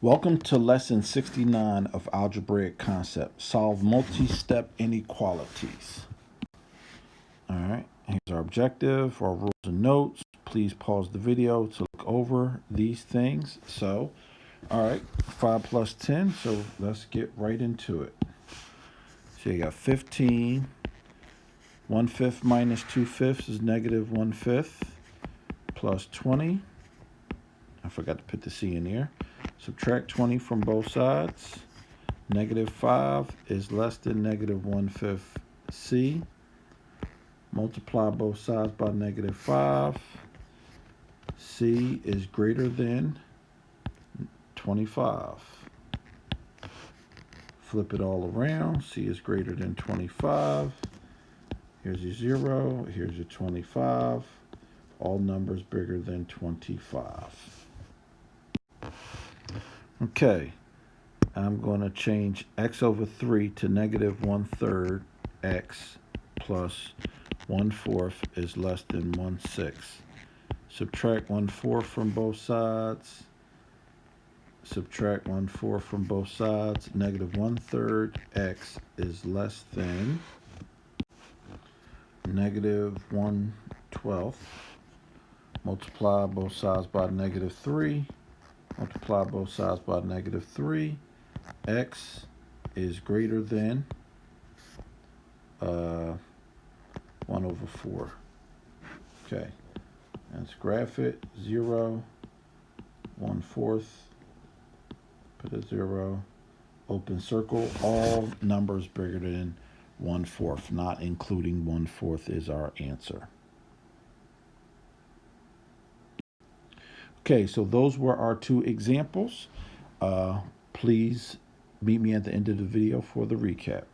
Welcome to lesson 69 of algebraic concept. Solve multi-step inequalities. All right, here's our objective, our rules and notes. Please pause the video to look over these things. So, all right, 5 plus 10, so let's get right into it. So you got 15. 1/5 minus 2/5 is negative 1/5 plus 20. I forgot to put the C in here. Subtract 20 from both sides. Negative 5 is less than negative 1/5 C. Multiply both sides by negative 5. C is greater than 25. Flip it all around. C is greater than 25. Here's your 0. Here's your 25. All numbers bigger than 25. Okay, I'm going to change x over 3 to negative 1/3 x plus 1/4 is less than 1/6. Subtract 1/4 from both sides. Subtract 1/4 from both sides. Negative 1/3 x is less than negative 1/12. Multiply both sides by negative 3. Multiply both sides by negative 3. X is greater than 1/4. Okay, let's graph it. 0, 1/4. Put a 0. Open circle. All numbers bigger than 1/4, not including 1/4 is our answer. Okay, so those were our two examples. Please meet me at the end of the video for the recap.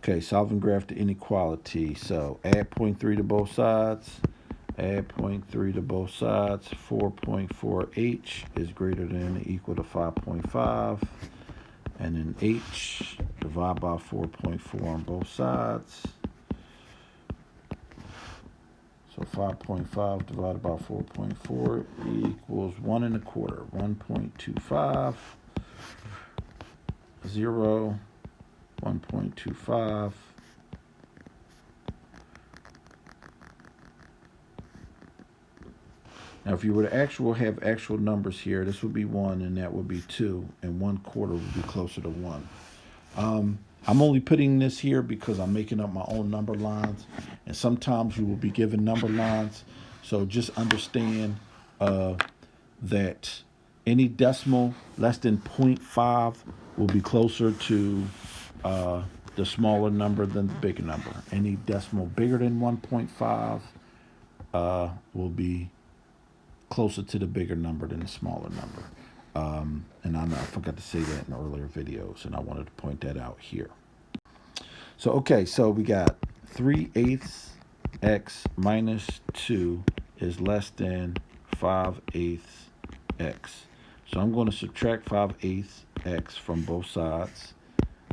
Okay, solve and graph the inequality. So add 0.3 to both sides. Add 0.3 to both sides. 4.4h is greater than or equal to 5.5. And then h, divide by 4.4 on both sides. So 5.5 divided by 4.4 equals 1 1/4. 1.25. 0. 1.25. Now, if you were to have actual numbers here, this would be 1 and that would be 2, and 1/4 would be closer to 1. I'm only putting this here because I'm making up my own number lines, and sometimes you will be given number lines. So just understand that Any decimal less than 0.5 will be closer to the smaller number than the bigger number. Any decimal bigger than 1.5 will be closer to the bigger number than the smaller number. And I forgot to say that in earlier videos, and I wanted to point that out here. So, okay, so we got 3/8 x minus 2 is less than 5/8 x. So I'm going to subtract 5/8 x from both sides.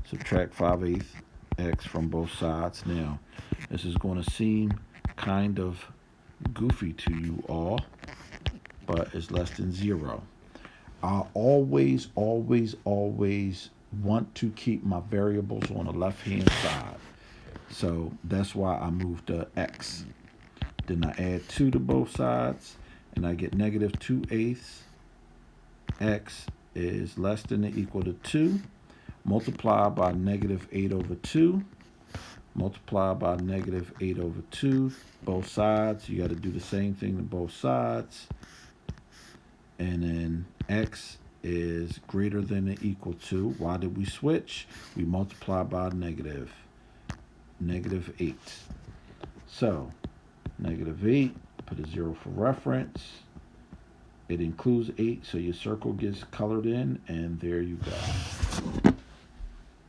Subtract 5/8 x from both sides. Now, this is going to seem kind of goofy to you all, but it's less than 0. I always want to keep my variables on the left-hand side. So that's why I moved the x. Then I add 2 to both sides, and I get negative 2/8 x is less than or equal to 2. Multiply by negative 8 over 2. Multiply by negative 8 over 2. Both sides, you got to do the same thing to both sides. And then x is greater than or equal to. Why did we switch? We multiply by negative 8. So negative 8, put a 0 for reference. It includes 8, so your circle gets colored in, and there you go.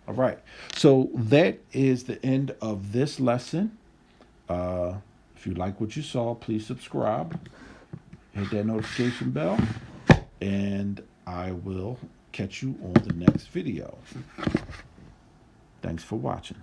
All right, so that is the end of this lesson. If you like what you saw, please subscribe. Hit that notification bell, and I will catch you on the next video. Thanks for watching.